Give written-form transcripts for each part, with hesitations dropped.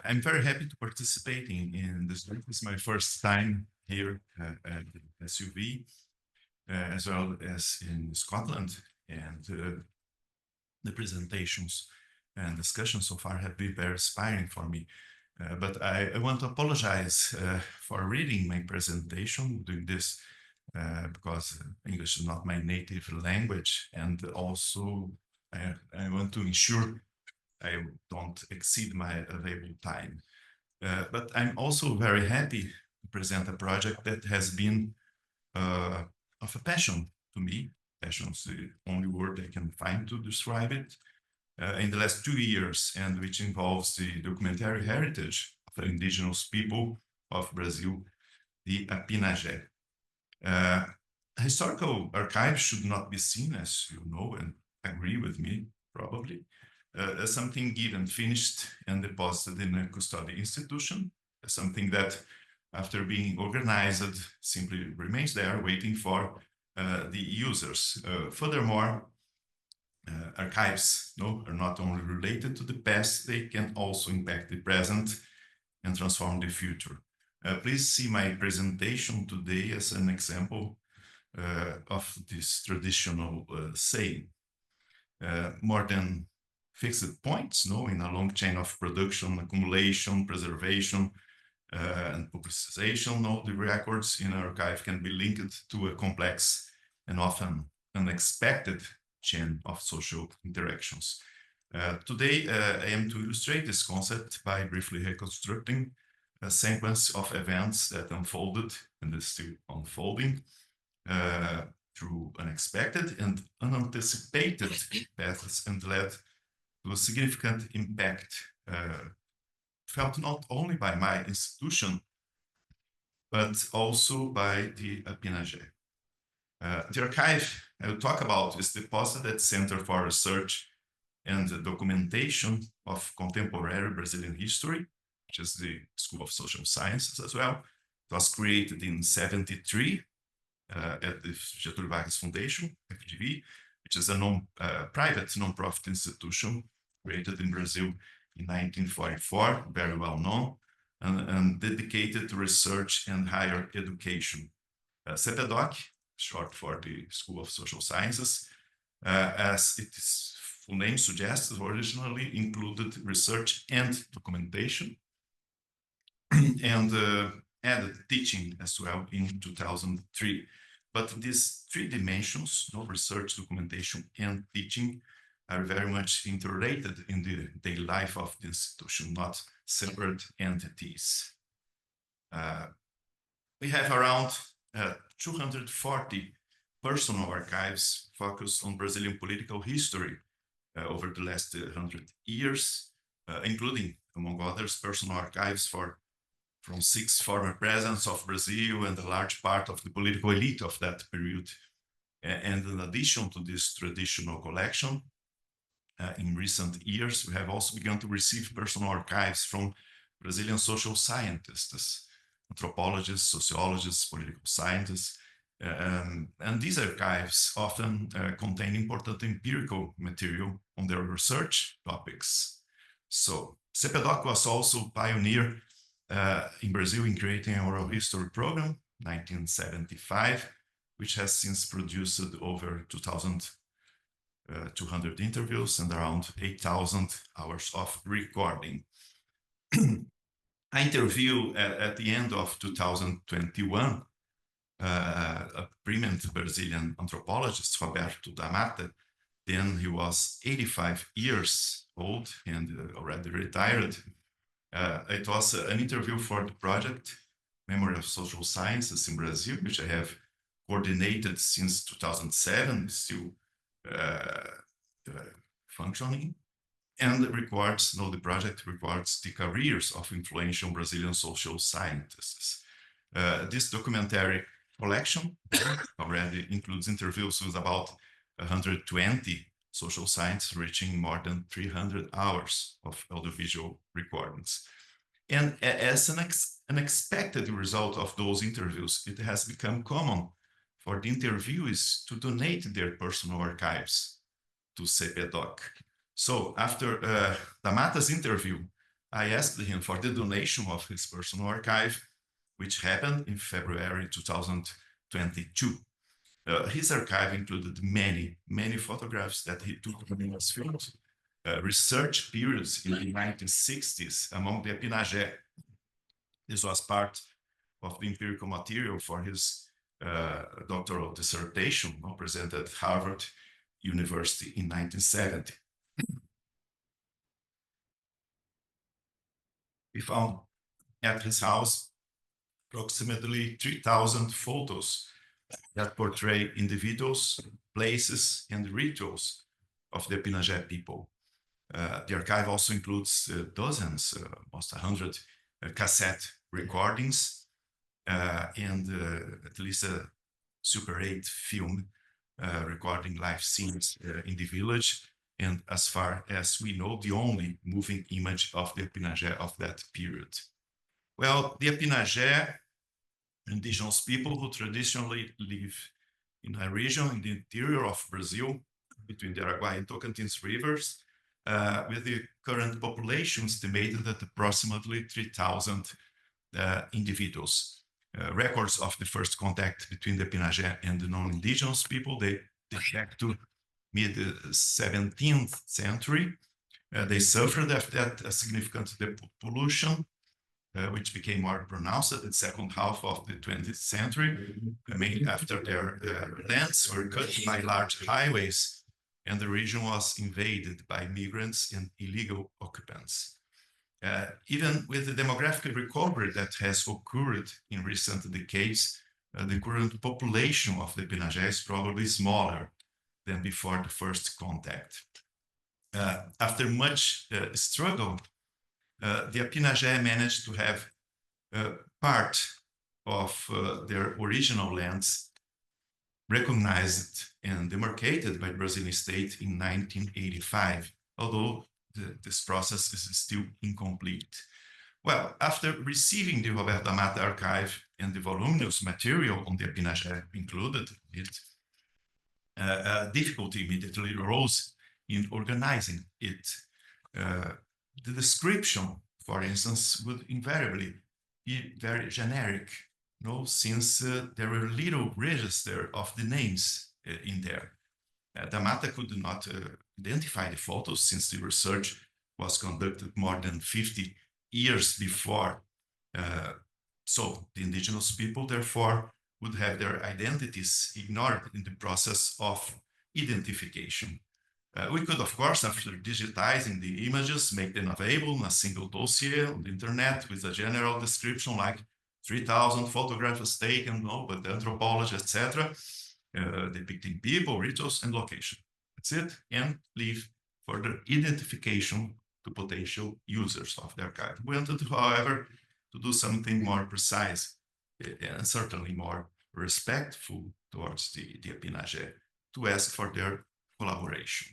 I'm very happy to participating in this group. It's my first time here at SUV, as well as in Scotland. And the presentations and discussions so far have been very inspiring for me. But I want to apologize for reading my presentation, doing this because English is not my native language. And also, I want to ensure I don't exceed my available time. But I'm also very happy to present a project that has been of a passion to me. Passion is the only word I can find to describe it. In the last 2 years, and which involves the documentary heritage of the indigenous people of Brazil, the Apinajé. Historical archives should not be seen, as you know and agree with me, probably, as something given, finished, and deposited in a custody institution, as something that, after being organized, simply remains there waiting for the users. Furthermore, archives are not only related to the past, they can also impact the present and transform the future. Please see my presentation today as an example of this traditional saying. More than fixed points, in a long chain of production, accumulation, preservation, and publicization, the records in an archive can be linked to a complex and often unexpected chain of social interactions. Today, I am to illustrate this concept by briefly reconstructing a sequence of events that unfolded and is still unfolding through unexpected and unanticipated paths and led to a significant impact felt not only by my institution, but also by the Apinajé. The archive I will talk about is the deposited Center for Research and Documentation of Contemporary Brazilian History, which is the School of Social Sciences as well. It was created in 1973 at the Getulio Vargas Foundation, FGV, which is a private non-profit institution created in Brazil in 1944, very well known, and dedicated to research and higher education. CEPEDOC, short for the School of Social Sciences, as its full name suggests, originally included research and documentation, and added teaching as well in 2003. But these three dimensions, research, documentation, and teaching, are very much interrelated in the daily life of the institution, not separate entities. We have around 240 personal archives focused on Brazilian political history over the last 100 years, including, among others, personal archives from 6 former presidents of Brazil and a large part of the political elite of that period. And in addition to this traditional collection, in recent years, we have also begun to receive personal archives from Brazilian social scientists, anthropologists, sociologists, political scientists. And these archives often contain important empirical material on their research topics. So CEPEDOC was also pioneer in Brazil in creating an oral history program, 1975, which has since produced over 2,200 interviews and around 8,000 hours of recording. I interviewed at the end of 2021 a brilliant Brazilian anthropologist, Roberto da Mata. Then he was 85 years old and already retired. It was an interview for the project Memory of Social Sciences in Brazil, which I have coordinated since 2007, still functioning. And the project records the careers of influential Brazilian social scientists. This documentary collection already includes interviews with about 120 social scientists, reaching more than 300 hours of audiovisual recordings. And as an unexpected result of those interviews, it has become common for the interviewees to donate their personal archives to CEPEDOC. So after Damata's interview, I asked him for the donation of his personal archive, which happened in February 2022. His archive included many, many photographs that he took from his field, research periods in the 1960s among the Apinajé. This was part of the empirical material for his doctoral dissertation presented at Harvard University in 1970. We found at his house approximately 3,000 photos that portray individuals, places, and rituals of the Apinajé people. The archive also includes dozens, almost 100 cassette recordings and at least a Super 8 film recording live scenes in the village. And as far as we know, the only moving image of the Apinajé of that period. Well, the Apinajé, indigenous people who traditionally live in a region in the interior of Brazil, between the Araguaia and Tocantins rivers, with the current population estimated at approximately 3,000 individuals. Records of the first contact between the Apinajé and the non-indigenous people, they date back to mid-17th century. They suffered after that a significant depopulation, which became more pronounced at the second half of the 20th century, mainly after their lands were cut by large highways and the region was invaded by migrants and illegal occupants. Even with the demographic recovery that has occurred in recent decades, the current population of the Apinajé is probably smaller than before the first contact. After much struggle, the Apinajé managed to have part of their original lands recognized and demarcated by the Brazilian state in 1985, although this process is still incomplete. Well, after receiving the Roberto Amata archive and the voluminous material on the Apinajé included it, difficulty immediately arose in organizing it. The description, for instance, would invariably be very generic, since there were little register of the names in there. Amata could not identify the photos since the research was conducted more than 50 years before. So the indigenous people, therefore, would have their identities ignored in the process of identification. We could, of course, after digitizing the images, make them available in a single dossier on the internet with a general description like 3,000 photographs taken by the anthropology, etc., depicting people, rituals, and location. That's it, and leave further identification to potential users of the archive. We wanted, however, to do something more precise and certainly more respectful towards the Apinajé, to ask for their collaboration.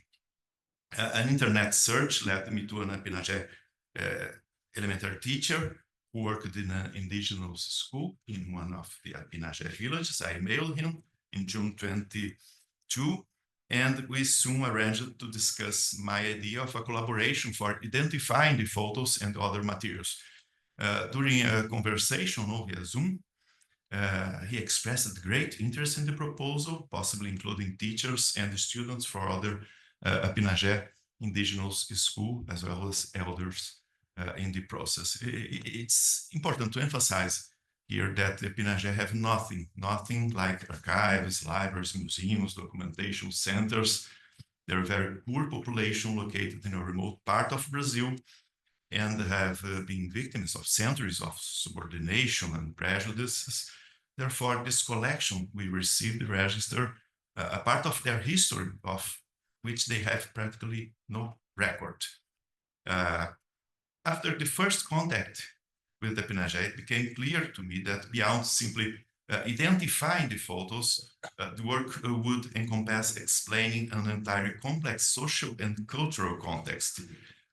An internet search led me to an Apinajé elementary teacher who worked in an indigenous school in one of the Apinajé villages. I emailed him in June 22, and we soon arranged to discuss my idea of a collaboration for identifying the photos and other materials. During a conversation via Zoom, he expressed great interest in the proposal, possibly including teachers and students for other Apinajé indigenous school, as well as elders in the process. It's important to emphasize here that the Apinajé have nothing like archives, libraries, museums, documentation centers. They're a very poor population located in a remote part of Brazil and have been victims of centuries of subordination and prejudices. Therefore, this collection we received register a part of their history of which they have practically no record. After the first contact with the Apinajé, it became clear to me that beyond simply identifying the photos, the work would encompass explaining an entirely complex social and cultural context.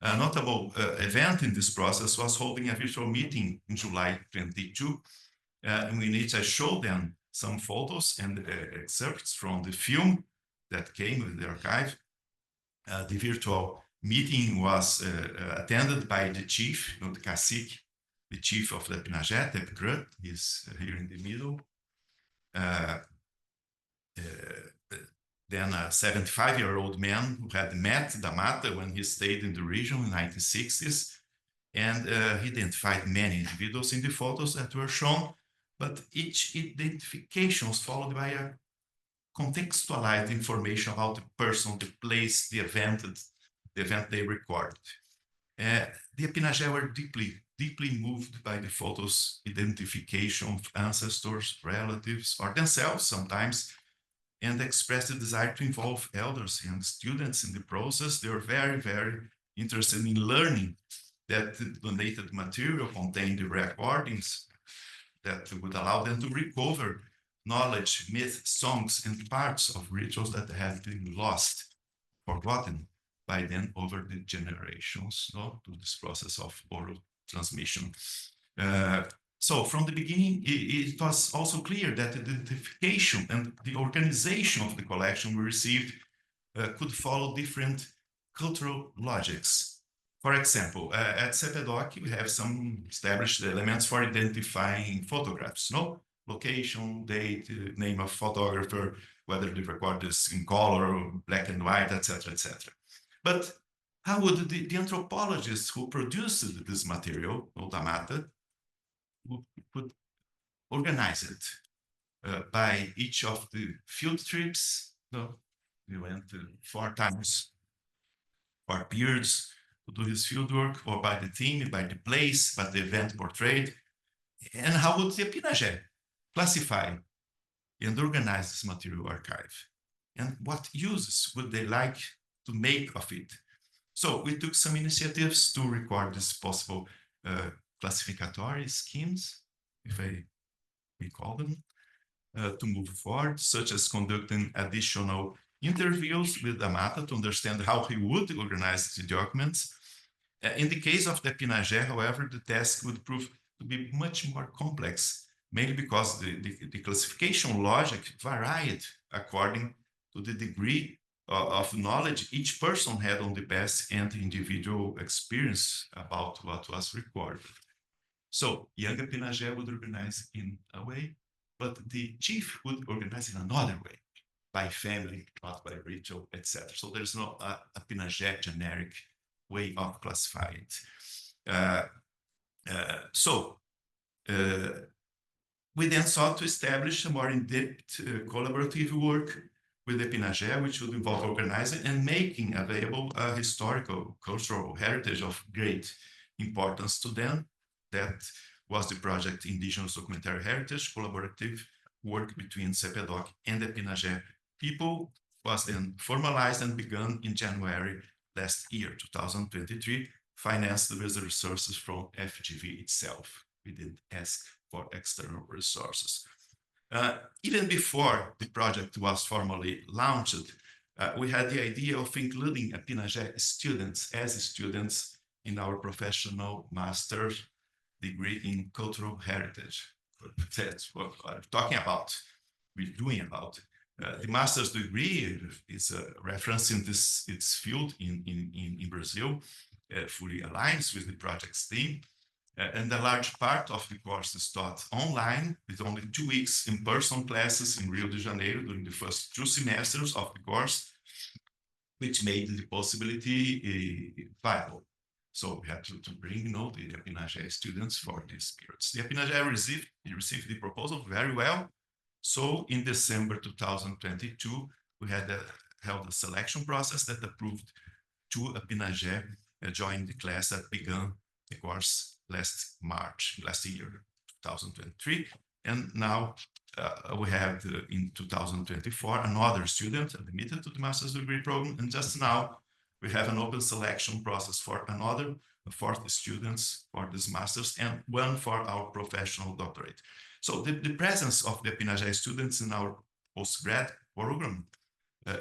A notable event in this process was holding a virtual meeting in July 22, in which I showed them some photos and excerpts from the film that came with the archive. The virtual meeting was attended by the chief, the cacique, the chief of the Apinajé, Bertram, he's here in the middle. Then a 75-year-old man who had met Da Mata when he stayed in the region in the 1960s. And he identified many individuals in the photos that were shown, but each identification was followed by a contextualized information about the person, the place, the event they recorded. The Apinajé were deeply moved by the photos' identification of ancestors, relatives, or themselves sometimes, and expressed a desire to involve elders and students in the process. They were very, very interested in learning that the donated material contained the recordings that would allow them to recover knowledge, myths, songs, and parts of rituals that have been lost, forgotten by then over the generations, to this process of oral transmission. So from the beginning, it was also clear that the identification and the organization of the collection we received could follow different cultural logics. For example, at CEPEDOC, we have some established elements for identifying photographs, location, date, name of photographer, whether the record is in color, black and white, etc., etc. But how would the anthropologists who produced this material, Da Mata, would organize it by each of the field trips? We went 4 times, 4 periods to do his field work, or by the theme, by the place, by the event portrayed. And how would the Apinajé classify and organize this material archive? And what uses would they like to make of it? So we took some initiatives to record these possible classificatory schemes, if we call them, to move forward, such as conducting additional interviews with Da Mata to understand how he would organize the documents. In the case of the Apinajé, however, the task would prove to be much more complex, mainly because the classification logic varied according to the degree of knowledge each person had on the past and individual experience about what was recorded. So young Apinajé would organize in a way, but the chief would organize in another way, by family, not by ritual, etc. So there's no Apinajé generic way of classifying it. We then sought to establish a more in-depth collaborative work with the Apinajé, which would involve organizing and making available a historical, cultural heritage of great importance to them. That was the project Indigenous Documentary Heritage, collaborative work between CEPEDOC and the Apinajé People, was then formalized and begun in January last year, 2023, financed with the resources from FGV itself. We didn't ask for external resources. Even before the project was formally launched, we had the idea of including Apinajé students as students in our professional master's degree in cultural heritage. That's what I'm talking about, we're doing about. The master's degree is a reference in its field in Brazil, fully aligns with the project's theme. And a large part of the course is taught online, with only 2 weeks in-person classes in Rio de Janeiro during the first 2 semesters of the course, which made the possibility viable. So we had to bring the Apinajé students for these periods. The Apinajé received the proposal very well. So in December 2022, we had held a selection process that approved 2 Apinajé joining the class that began the course last year, 2023. And now we have in 2024 another student admitted to the master's degree program. And just now we have an open selection process for another 4 students for this master's and 1 for our professional doctorate. So the presence of the Apinajé students in our postgrad program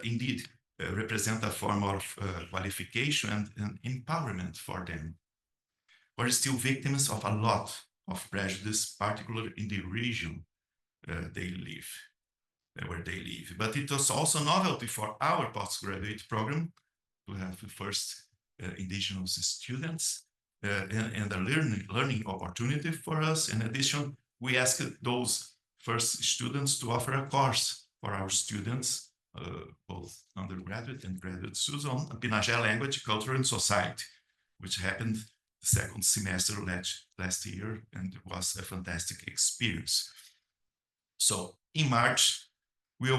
indeed represent a form of qualification and empowerment for them. We're still victims of a lot of prejudice, particularly in the region where they live. But it was also a novelty for our postgraduate program to have the first indigenous students and a learning opportunity for us. In addition, we asked those first students to offer a course for our students, both undergraduate and graduate students, on Apinajé language, culture, and society, which happened the second semester last year, and it was a fantastic experience. So in March, we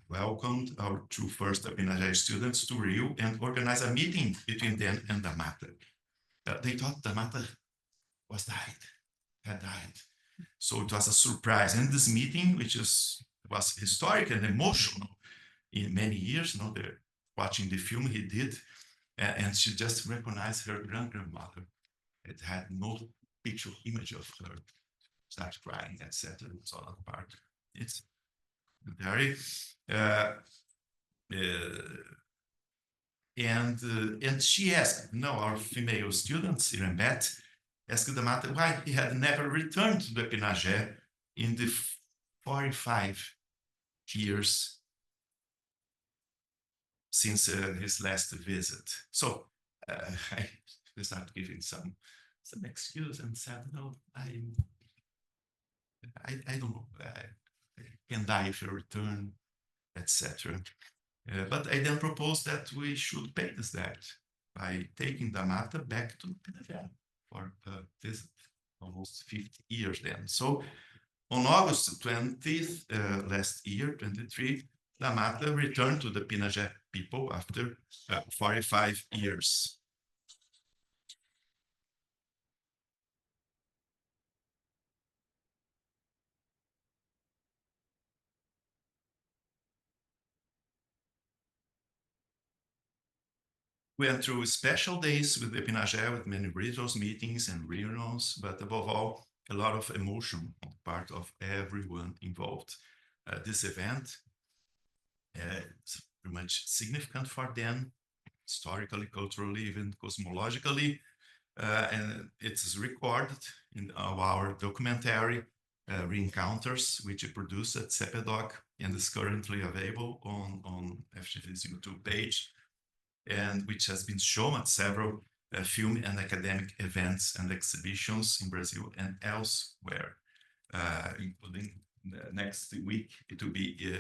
welcomed our two first Apinajé students to Rio and organized a meeting between them and Damata. They thought Damata had died. So it was a surprise. And this meeting, which was historic and emotional in many years, they're watching the film he did, and she just recognized her grandmother. It had no picture image of her. Started crying, etc. It's all apart. It's very and she asked, our female students, Irembet, asked the matter why he had never returned to the Apinajé in the 45 years since his last visit. So I started giving some excuse and said, no, I don't know, I can die if I return, etc. But I then proposed that we should pay this debt by taking Damata back to Apinajé for a visit, almost 50 years then. So on August 20th last year, 23, Damata returned to the Apinajé people after 45 years. We went through special days with Apinajé, with many rituals, meetings, and reunions, but above all, a lot of emotion on the part of everyone involved. This event is very much significant for them, historically, culturally, even cosmologically, and it's recorded in our documentary, Reencounters, which we produced at CEPEDOC and is currently available on FGV's YouTube page, and which has been shown at several film and academic events and exhibitions in Brazil and elsewhere, including next week. It will be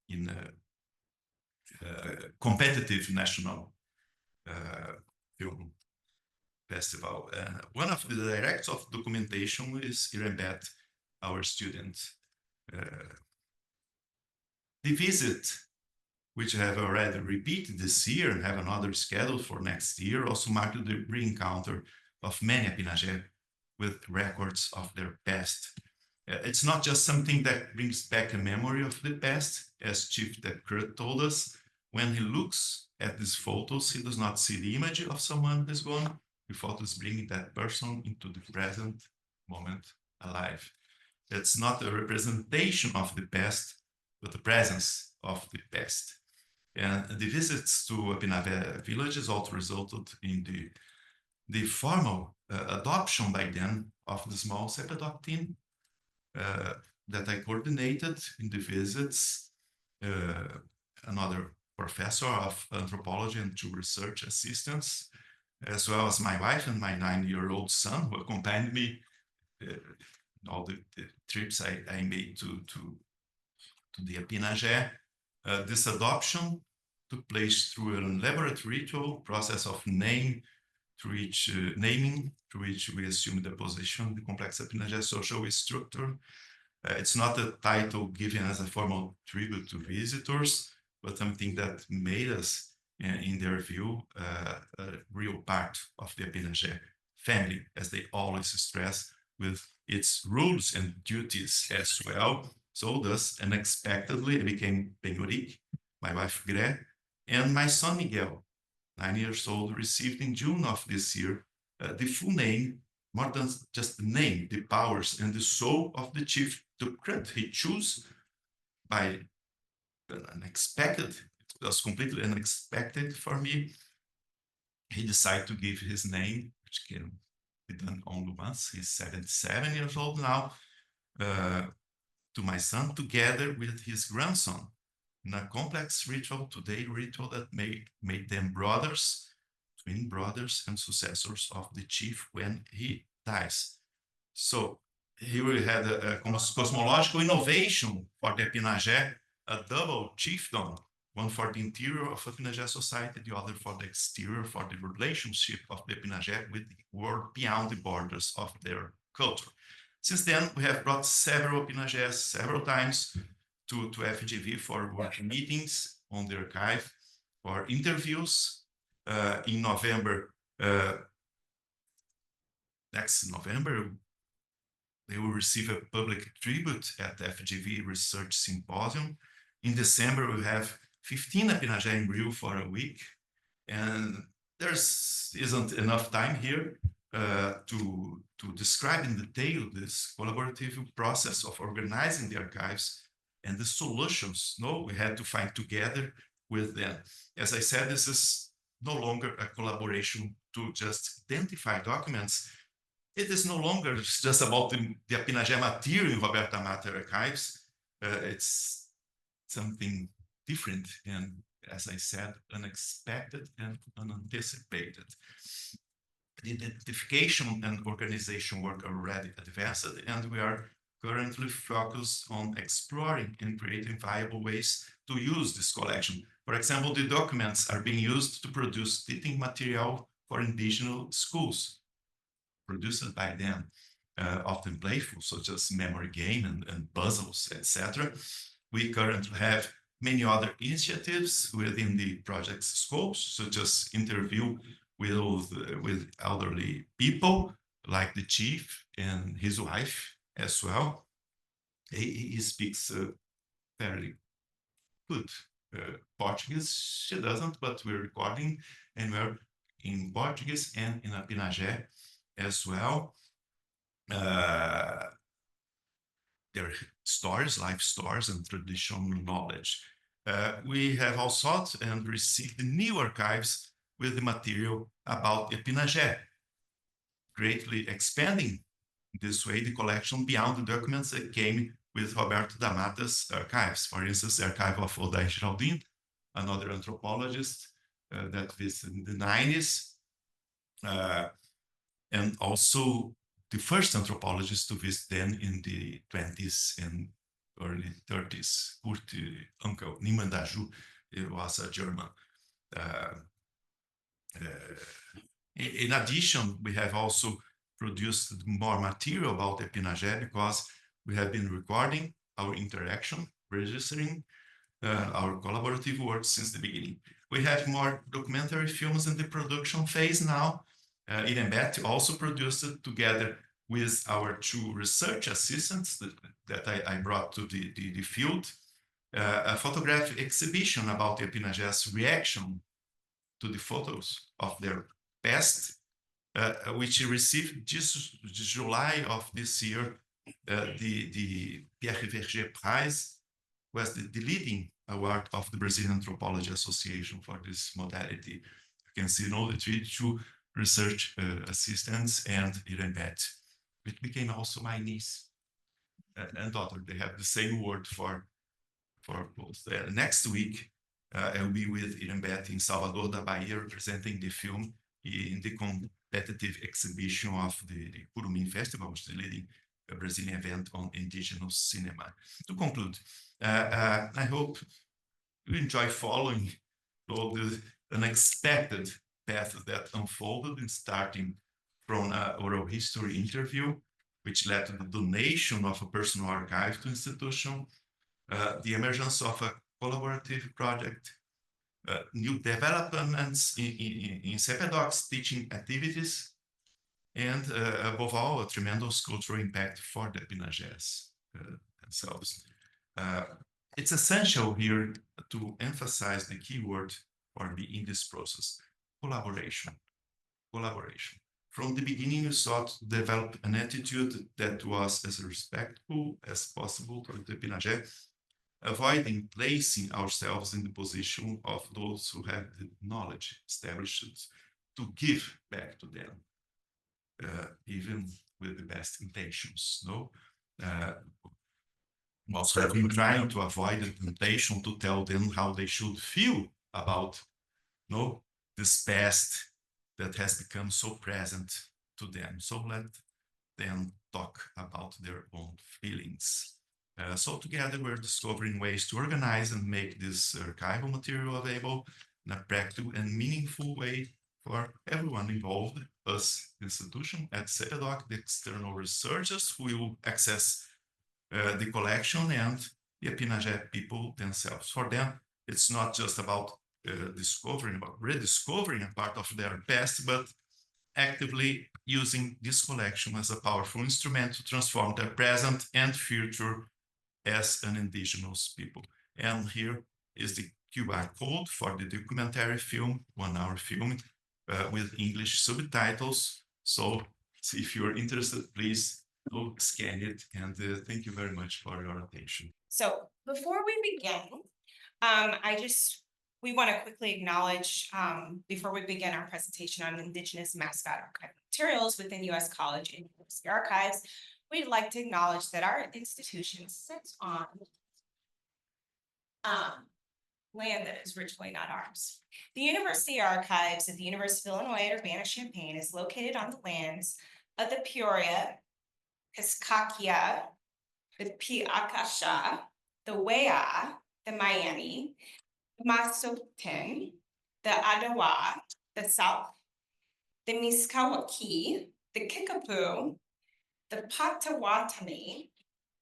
in a competitive national film festival. One of the directors of documentation is Irembet, our student. The visit, which I have already repeated this year and have another scheduled for next year, also marked the re-encounter of many Apinajé with records of their past. It's not just something that brings back a memory of the past, as Chief Dekrut told us. When he looks at these photos, he does not see the image of someone who's gone. The photos bring that person into the present moment alive. It's not a representation of the past, but the presence of the past. And the visits to Apinajé villages also resulted in the formal adoption by then of the small CEPEDOC team that I coordinated in the visits. Another professor of anthropology and two research assistants, as well as my wife and my 9-year-old son, who accompanied me all the trips I made to the Apinajé. This adoption took place through an elaborate ritual process of naming, through which we assume the position, the complex Apinajé social structure. It's not a title given as a formal tribute to visitors, but something that made us, in their view, a real part of the Apinajé family, as they always stress, with its rules and duties as well. So thus, unexpectedly, I became Penhorik, my wife Gre, and my son Miguel, 9 years old, received in June of this year the full name, more than just the name, the powers and the soul of the Chief Dekrut. He chose by unexpected, it was completely unexpected for me. He decided to give his name, which can be done only once. He's 77 years old now, to my son, together with his grandson, in a complex ritual, today ritual that made them brothers, twin brothers and successors of the chief when he dies. So here we had a cosmological innovation for the Apinajé, a double chiefdom, one for the interior of Apinajé society, the other for the exterior, for the relationship of the Apinajé with the world beyond the borders of their culture. Since then, we have brought several Apinajés several times to FGV for work meetings on the archive, for interviews. In November, next November, they will receive a public tribute at the FGV Research Symposium. In December, we have 15 Apinajé in Rio for a week. And there isn't enough time here to describe in detail this collaborative process of organizing the archives and the solutions we had to find together with them. As I said, this is no longer a collaboration to just identify documents. It is no longer just about the Apinajé material in Roberta Matter archives. It's something different and, as I said, unexpected and unanticipated. The identification and organization work are already advanced, and we are currently focused on exploring and creating viable ways to use this collection. For example, the documents are being used to produce teaching material for indigenous schools, produced by them, often playful, such as memory game and puzzles, etc. We currently have many other initiatives within the project's scopes, such as interview with elderly people, like the chief and his wife as well. He speaks fairly good Portuguese. She doesn't, but we're recording, and we're in Portuguese and in Apinajé as well. Their stories, life stories, and traditional knowledge. We have also sought and received new archives with the material about Apinajé, greatly expanding this way the collection beyond the documents that came with Roberto da Mata's archives. For instance, the archive of Odair Geraldine, another anthropologist that visited in the 90s, and also the first anthropologist to visit then in the 20s and early 30s. Kurt uncle Niemann Daju was a German. In addition, we have also produced more material about Apinajé because we have been recording our interaction, registering our collaborative work since the beginning. We have more documentary films in the production phase now. Irembet also produced it together with our two research assistants that I brought to the field, a photographic exhibition about the Apinajé's reaction to the photos of their past, which received this July of this year, the Pierre Verger Prize, was the leading award of the Brazilian Anthropology Association for this modality. You can see the two research assistants and Irembet. It became also my niece and daughter. They have the same word for both. Next week, I'll be with Irembet in Salvador da Bahia, representing the film in the competitive exhibition of the Curumim Festival, which is the leading Brazilian event on indigenous cinema. To conclude, I hope you enjoy following all the unexpected path that unfolded in starting from an oral history interview, which led to the donation of a personal archive to institution, the emergence of a collaborative project, new developments in CEPEDOC's teaching activities, and above all, a tremendous cultural impact for the Apinajés themselves. It's essential here to emphasize the key word for me in this process: collaboration. Collaboration. From the beginning, we sought to develop an attitude that was as respectful as possible toward the Apinajé, avoiding placing ourselves in the position of those who have the knowledge established to give back to them, even with the best intentions. also have been trying to avoid the temptation to tell them how they should feel about this past that has become so present to them. So let them talk about their own feelings. So together we're discovering ways to organize and make this archival material available in a practical and meaningful way for everyone involved, us, the institution, at CEPEDOC, the external researchers who will access the collection, and the Apinajé people themselves. For them, it's not just about discovering, about rediscovering a part of their past, but actively using this collection as a powerful instrument to transform their present and future as an indigenous people. And here is the QR code for the documentary film, 1 hour film, with English subtitles. So if you're interested, please go scan it. And thank you very much for your attention. So before we begin, we want to quickly acknowledge, before we begin our presentation on Indigenous mascot archival materials within U.S. College and University Archives, we'd like to acknowledge that our institution sits on land that is originally not ours. The University Archives at the University of Illinois at Urbana-Champaign is located on the lands of the Peoria, Piscataqua, the Piakasha, the Wea, the Miami, the Mascot, the Ottawa, the South, the Miskawaki, the Kickapoo, the Potawatomi,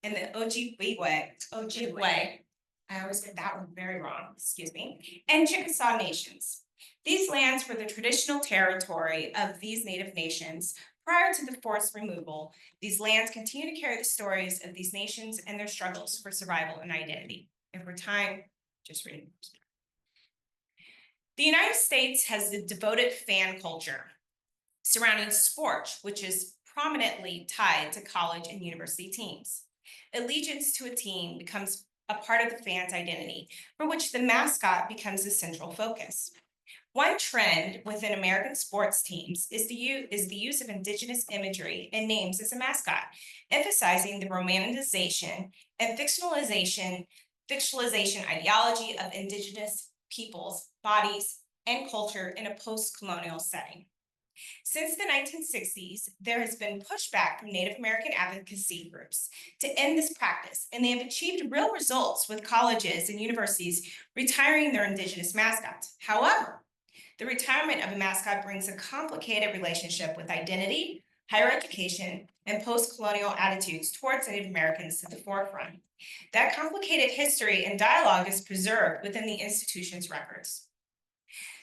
and the Ojibwe. I always get that one very wrong, excuse me, and Chickasaw nations. These lands were the traditional territory of these Native nations. Prior to the forced removal, these lands continue to carry the stories of these nations and their struggles for survival and identity. And for time, just read. The United States has a devoted fan culture surrounding sport, which is prominently tied to college and university teams. Allegiance to a team becomes a part of the fan's identity, for which the mascot becomes the central focus. One trend within American sports teams is the use of indigenous imagery and names as a mascot, emphasizing the romanticization and fictionalization ideology of indigenous peoples, bodies, and culture in a post-colonial setting. Since the 1960s, there has been pushback from Native American advocacy groups to end this practice, and they have achieved real results with colleges and universities retiring their indigenous mascots. However, the retirement of a mascot brings a complicated relationship with identity, higher education, and post-colonial attitudes towards Native Americans to the forefront. That complicated history and dialogue is preserved within the institution's records.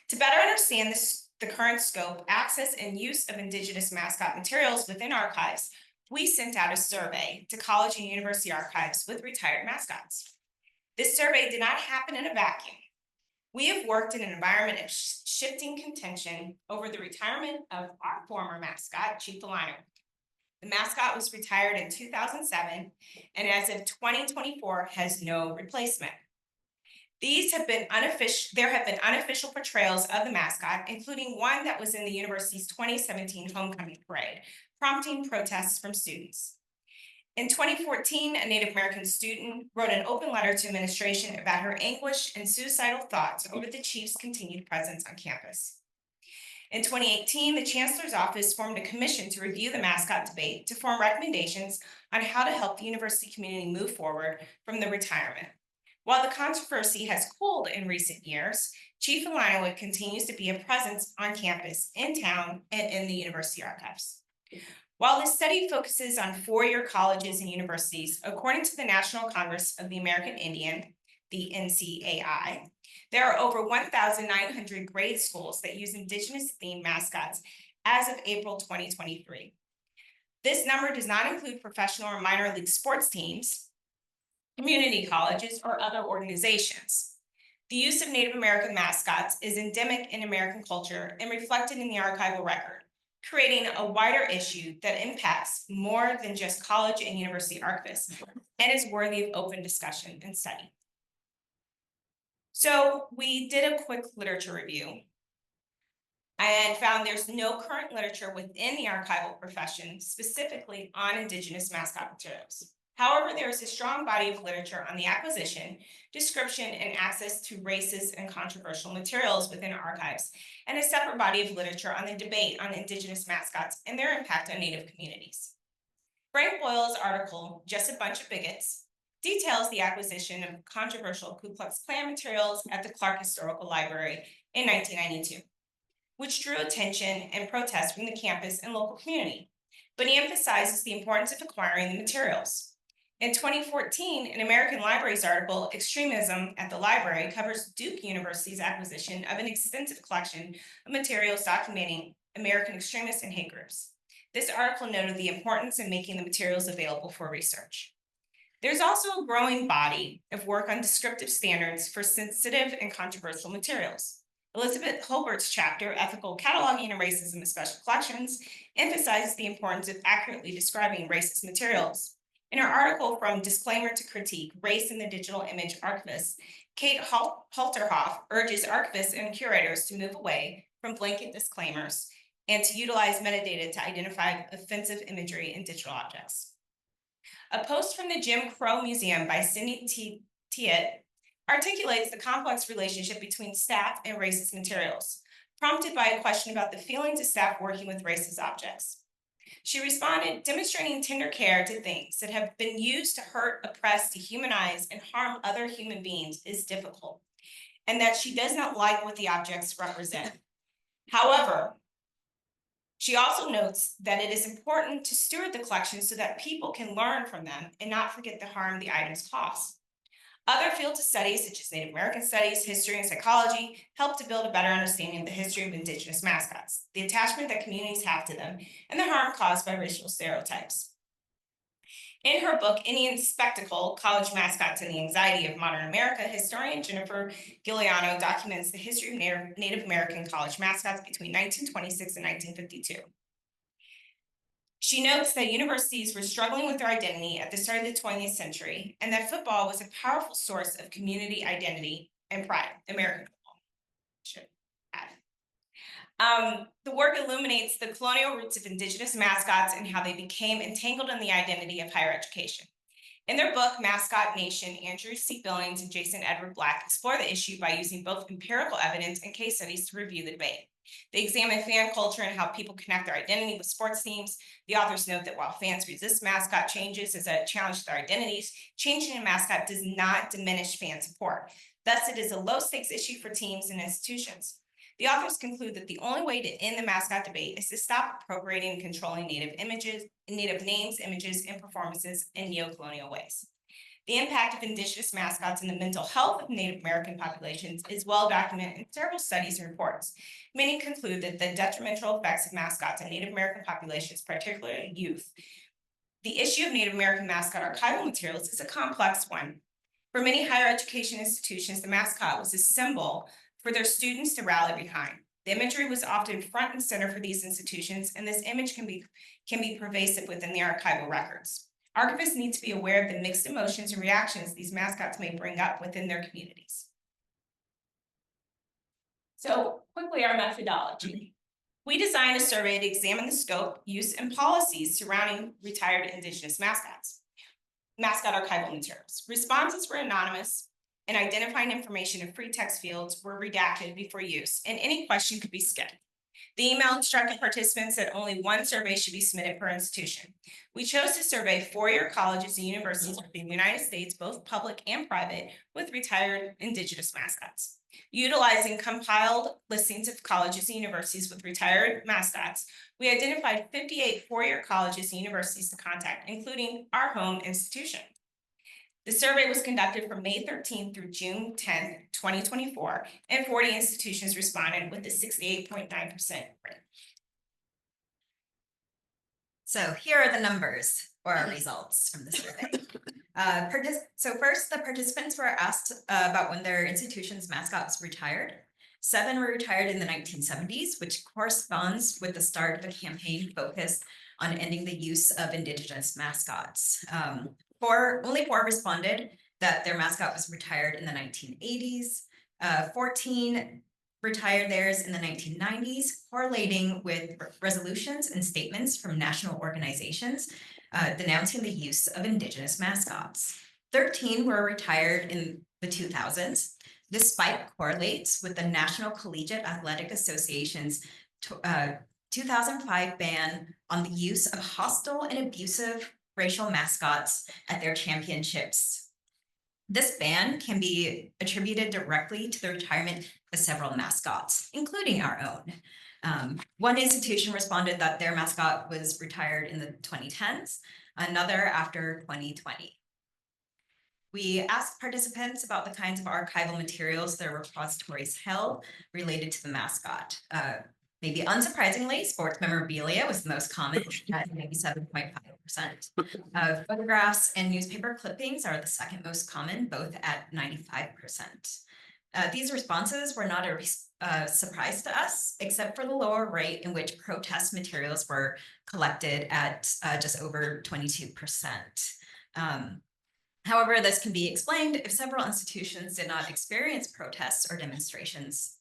To better understand the current scope, access, and use of indigenous mascot materials within archives, we sent out a survey to college and university archives with retired mascots. This survey did not happen in a vacuum. We have worked in an environment of shifting contention over the retirement of our former mascot, Chief Alino. The mascot was retired in 2007, and as of 2024 has no replacement. There have been unofficial portrayals of the mascot, including one that was in the university's 2017 homecoming parade, prompting protests from students. In 2014, a Native American student wrote an open letter to administration about her anguish and suicidal thoughts over the chief's continued presence on campus. In 2018, the chancellor's office formed a commission to review the mascot debate to form recommendations on how to help the university community move forward from the retirement. While the controversy has cooled in recent years, Chief Alino continues to be a presence on campus, in town, and in the university archives. While this study focuses on four-year colleges and universities, according to the National Congress of the American Indian, the NCAI, there are over 1,900 grade schools that use indigenous-themed mascots as of April 2023. This number does not include professional or minor league sports teams, community colleges, or other organizations. The use of Native American mascots is endemic in American culture and reflected in the archival record, creating a wider issue that impacts more than just college and university archivists and is worthy of open discussion and study. So we did a quick literature review and found there's no current literature within the archival profession specifically on indigenous mascot materials. However, there is a strong body of literature on the acquisition, description, and access to racist and controversial materials within archives, and a separate body of literature on the debate on Indigenous mascots and their impact on Native communities. Frank Boyle's article, Just a Bunch of Bigots, details the acquisition of controversial Ku Klux Klan materials at the Clark Historical Library in 1992, which drew attention and protest from the campus and local community. But he emphasizes the importance of acquiring the materials. In 2014, an American Libraries article, Extremism at the Library, covers Duke University's acquisition of an extensive collection of materials documenting American extremists and hate groups. This article noted the importance in making the materials available for research. There's also a growing body of work on descriptive standards for sensitive and controversial materials. Elizabeth Holbert's chapter, Ethical Cataloging and Racism in Special Collections, emphasizes the importance of accurately describing racist materials. In her article, From Disclaimer to Critique, Race in the Digital Image Archivist, Kate Halterhoff urges archivists and curators to move away from blanket disclaimers and to utilize metadata to identify offensive imagery in digital objects. A post from the Jim Crow Museum by Cindy Tiet articulates the complex relationship between staff and racist materials, prompted by a question about the feelings of staff working with racist objects. She responded, demonstrating tender care to things that have been used to hurt, oppress, dehumanize, and harm other human beings is difficult, and that she does not like what the objects represent. However, she also notes that it is important to steward the collection so that people can learn from them and not forget the harm the items cause. Other fields of studies, such as Native American studies, history, and psychology, help to build a better understanding of the history of Indigenous mascots, the attachment that communities have to them, and the harm caused by racial stereotypes. In her book, Indian Spectacle, College Mascots and the Anxiety of Modern America, historian Jennifer Giuliano documents the history of Native American college mascots between 1926 and 1952. She notes that universities were struggling with their identity at the start of the 20th century, and that football was a powerful source of community identity and pride. American football, should add. The work illuminates the colonial roots of Indigenous mascots and how they became entangled in the identity of higher education. In their book, Mascot Nation, Andrew C. Billings and Jason Edward Black explore the issue by using both empirical evidence and case studies to review the debate. They examine fan culture and how people connect their identity with sports teams. The authors note that while fans resist mascot changes as a challenge to their identities, changing a mascot does not diminish fan support. Thus, it is a low-stakes issue for teams and institutions. The authors conclude that the only way to end the mascot debate is to stop appropriating and controlling Native names, images, and performances in neo-colonial ways. The impact of Indigenous mascots in the mental health of Native American populations is well documented in several studies and reports. Many conclude that the detrimental effects of mascots on Native American populations, particularly youth. The issue of Native American mascot archival materials is a complex one. For many higher education institutions, the mascot was a symbol for their students to rally behind. The imagery was often front and center for these institutions, and this image can be pervasive within the archival records. Archivists need to be aware of the mixed emotions and reactions these mascots may bring up within their communities. So quickly, our methodology. We designed a survey to examine the scope, use, and policies surrounding retired Indigenous mascots, mascot archival materials. Responses were anonymous, and identifying information in free text fields were redacted before use, and any question could be skipped. The email instructed participants that only one survey should be submitted per institution. We chose to survey four-year colleges and universities within the United States, both public and private, with retired Indigenous mascots. Utilizing compiled listings of colleges and universities with retired mascots, we identified 58 four-year colleges and universities to contact, including our home institution. The survey was conducted from May 13th through June 10th, 2024, and 40 institutions responded with a 68.9% rate. So here are the numbers or our results from the survey. So first, the participants were asked about when their institution's mascots retired. 7 were retired in the 1970s, which corresponds with the start of a campaign focused on ending the use of Indigenous mascots. Only 4 responded that their mascot was retired in the 1980s. 14 retired theirs in the 1990s, correlating with resolutions and statements from national organizations denouncing the use of Indigenous mascots. 13 were retired in the 2000s. This spike correlates with the National Collegiate Athletic Association's 2005 ban on the use of hostile and abusive racial mascots at their championships. This ban can be attributed directly to the retirement of several mascots, including our own. One institution responded that their mascot was retired in the 2010s, another after 2020. We asked participants about the kinds of archival materials their repositories held related to the mascot. Maybe unsurprisingly, sports memorabilia was the most common at 97.5%. Photographs and newspaper clippings are the second most common, both at 95%. These responses were not a surprise to us, except for the lower rate in which protest materials were collected at just over 22%. However, this can be explained if several institutions did not experience protests or demonstrations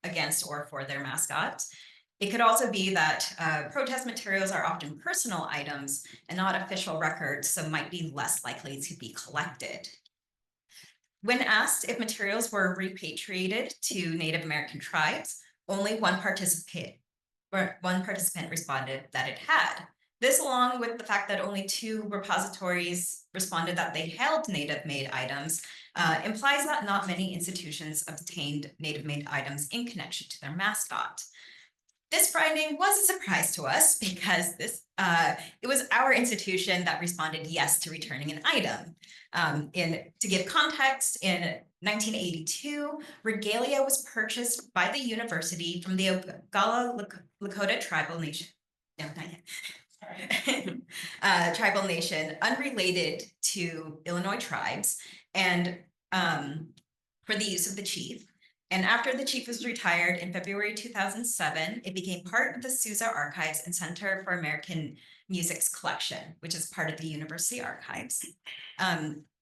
against or for their mascot. It could also be that protest materials are often personal items and not official records, so might be less likely to be collected. When asked if materials were repatriated to Native American tribes, only one participant responded that it had. This, along with the fact that only 2 repositories responded that they held native-made items, implies that not many institutions obtained native-made items in connection to their mascot. This finding was a surprise to us because it was our institution that responded yes to returning an item. To give context, in 1982, regalia was purchased by the university from the Oglala Lakota tribal nation. No, not yet. Tribal nation unrelated to Illinois tribes, and for the use of the chief. And after the chief was retired in February 2007, it became part of the Sousa Archives and Center for American Music's collection, which is part of the University Archives.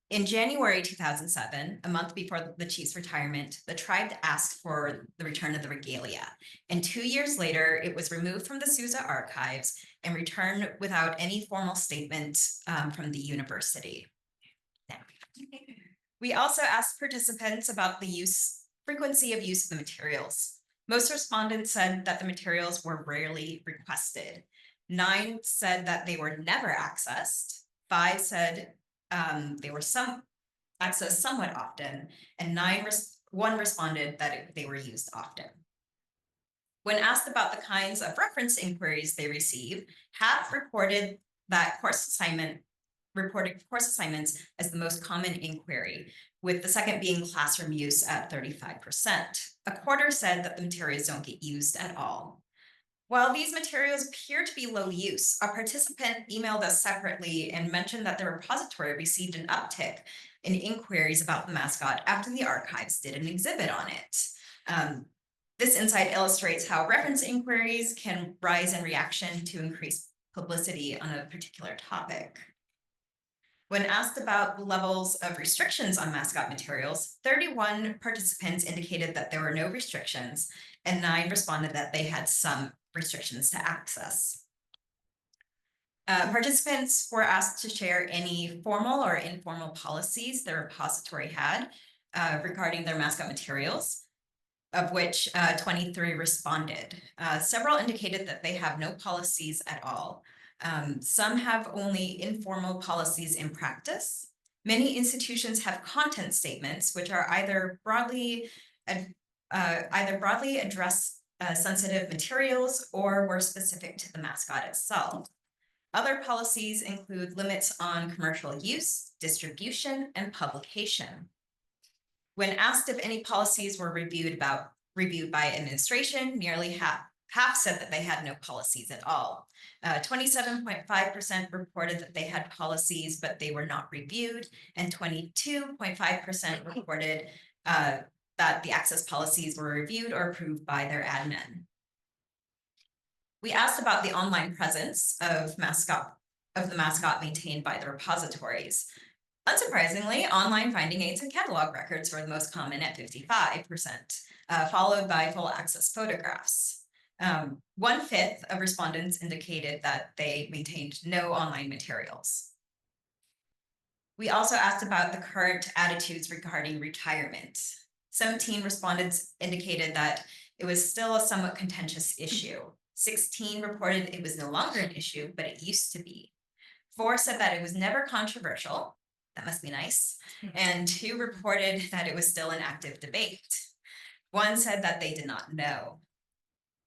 In January 2007, a month before the chief's retirement, the tribe asked for the return of the regalia. And 2 years later, it was removed from the Sousa Archives and returned without any formal statement from the university. We also asked participants about the frequency of use of the materials. Most respondents said that the materials were rarely requested. 9 said that they were never accessed. 5 said they were accessed somewhat often, and 1 responded that they were used often. When asked about the kinds of reference inquiries they received, half reported course assignments as the most common inquiry, with the second being classroom use at 35%. A quarter said that the materials don't get used at all. While these materials appear to be low use, a participant emailed us separately and mentioned that the repository received an uptick in inquiries about the mascot after the archives did an exhibit on it. This insight illustrates how reference inquiries can rise in reaction to increased publicity on a particular topic. When asked about the levels of restrictions on mascot materials, 31 participants indicated that there were no restrictions, and 9 responded that they had some restrictions to access. Participants were asked to share any formal or informal policies their repository had regarding their mascot materials, of which 23 responded. Several indicated that they have no policies at all. Some have only informal policies in practice. Many institutions have content statements, which are either broadly address sensitive materials or were specific to the mascot itself. Other policies include limits on commercial use, distribution, and publication. When asked if any policies were reviewed by administration, nearly half said that they had no policies at all. 27.5% reported that they had policies, but they were not reviewed, and 22.5% reported that the access policies were reviewed or approved by their admin. We asked about the online presence of the mascot maintained by the repositories. Unsurprisingly, online finding aids and catalog records were the most common at 55%, followed by full access photographs. 1/5 of respondents indicated that they maintained no online materials. We also asked about the current attitudes regarding retirement. 17 respondents indicated that it was still a somewhat contentious issue. 16 reported it was no longer an issue, but it used to be. 4 said that it was never controversial. That must be nice. And 2 reported that it was still an active debate. 1 said that they did not know.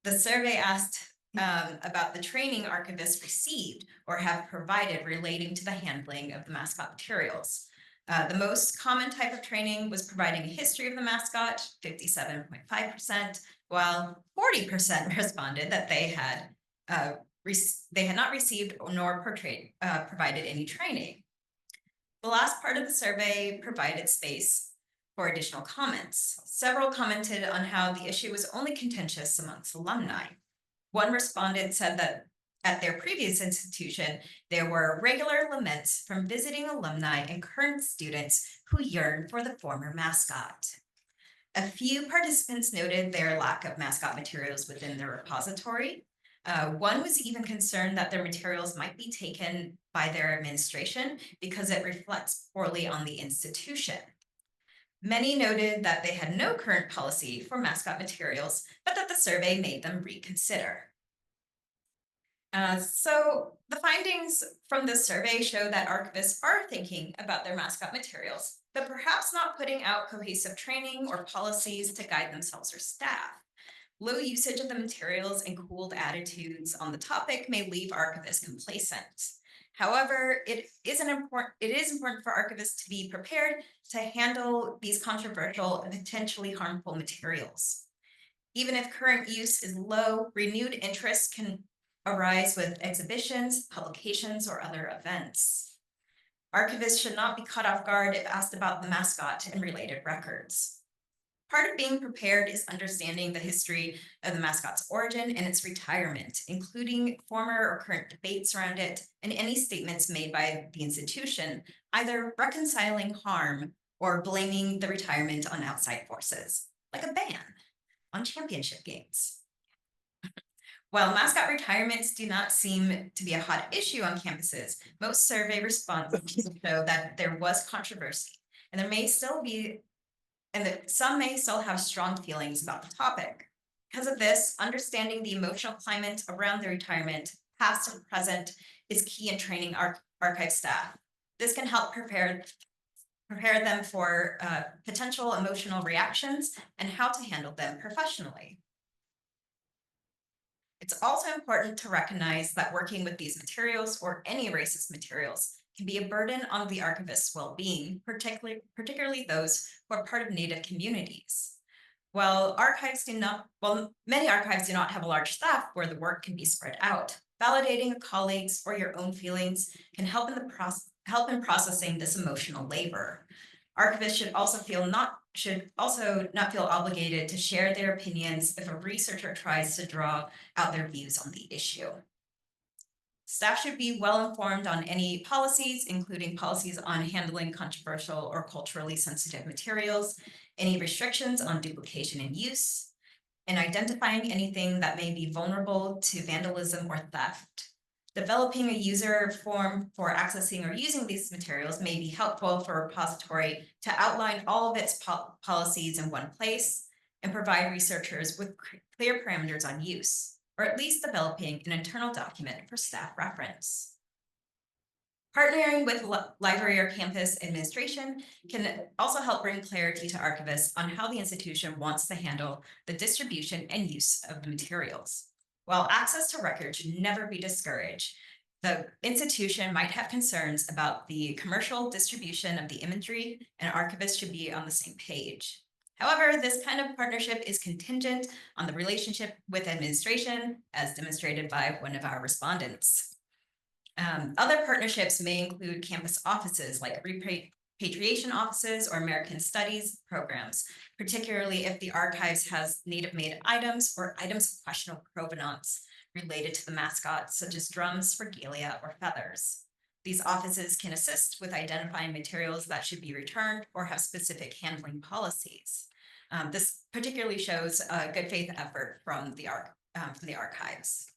The survey asked about the training archivists received or have provided relating to the handling of the mascot materials. The most common type of training was providing a history of the mascot, 57.5%, while 40% responded that they had not received nor provided any training. The last part of the survey provided space for additional comments. Several commented on how the issue was only contentious amongst alumni. 1 respondent said that at their previous institution, there were regular laments from visiting alumni and current students who yearned for the former mascot. A few participants noted their lack of mascot materials within their repository. 1 was even concerned that their materials might be taken by their administration because it reflects poorly on the institution. Many noted that they had no current policy for mascot materials, but that the survey made them reconsider. So the findings from this survey show that archivists are thinking about their mascot materials, but perhaps not putting out cohesive training or policies to guide themselves or staff. Low usage of the materials and cooled attitudes on the topic may leave archivists complacent. However, it is important for archivists to be prepared to handle these controversial and potentially harmful materials. Even if current use is low, renewed interest can arise with exhibitions, publications, or other events. Archivists should not be caught off guard if asked about the mascot and related records. Part of being prepared is understanding the history of the mascot's origin and its retirement, including former or current debates around it and any statements made by the institution, either reconciling harm or blaming the retirement on outside forces, like a ban on championship games. While mascot retirements do not seem to be a hot issue on campuses, most survey responses show that there was controversy, and some may still have strong feelings about the topic. Because of this, understanding the emotional climate around the retirement, past and present, is key in training archive staff. This can help prepare them for potential emotional reactions and how to handle them professionally. It's also important to recognize that working with these materials or any racist materials can be a burden on the archivist's well-being, particularly those who are part of Native communities. While many archives do not have a large staff where the work can be spread out, validating a colleague's or your own feelings can help in processing this emotional labor. Archivists should also not feel obligated to share their opinions if a researcher tries to draw out their views on the issue. Staff should be well informed on any policies, including policies on handling controversial or culturally sensitive materials, any restrictions on duplication and use, and identifying anything that may be vulnerable to vandalism or theft. Developing a user form for accessing or using these materials may be helpful for a repository to outline all of its policies in one place and provide researchers with clear parameters on use, or at least developing an internal document for staff reference. Partnering with library or campus administration can also help bring clarity to archivists on how the institution wants to handle the distribution and use of the materials. While access to records should never be discouraged, the institution might have concerns about the commercial distribution of the imagery, and archivists should be on the same page. However, this kind of partnership is contingent on the relationship with administration, as demonstrated by one of our respondents. Other partnerships may include campus offices like repatriation offices or American Studies programs, particularly if the archives has Native-made items or items of questionable provenance related to the mascot, such as drums, regalia, or feathers. These offices can assist with identifying materials that should be returned or have specific handling policies. This particularly shows a good faith effort from the from the archives.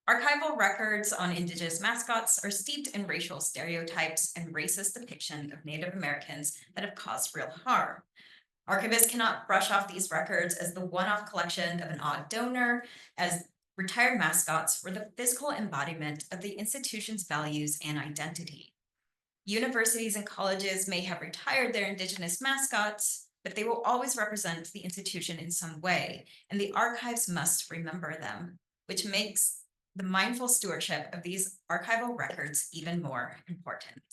Archival records on Indigenous mascots are steeped in racial stereotypes and racist depiction of Native Americans that have caused real harm. Archivists cannot brush off these records as the one-off collection of an odd donor, as retired mascots were the physical embodiment of the institution's values and identity. Universities and colleges may have retired their Indigenous mascots, but they will always represent the institution in some way, and the archives must remember them, which makes the mindful stewardship of these archival records even more important.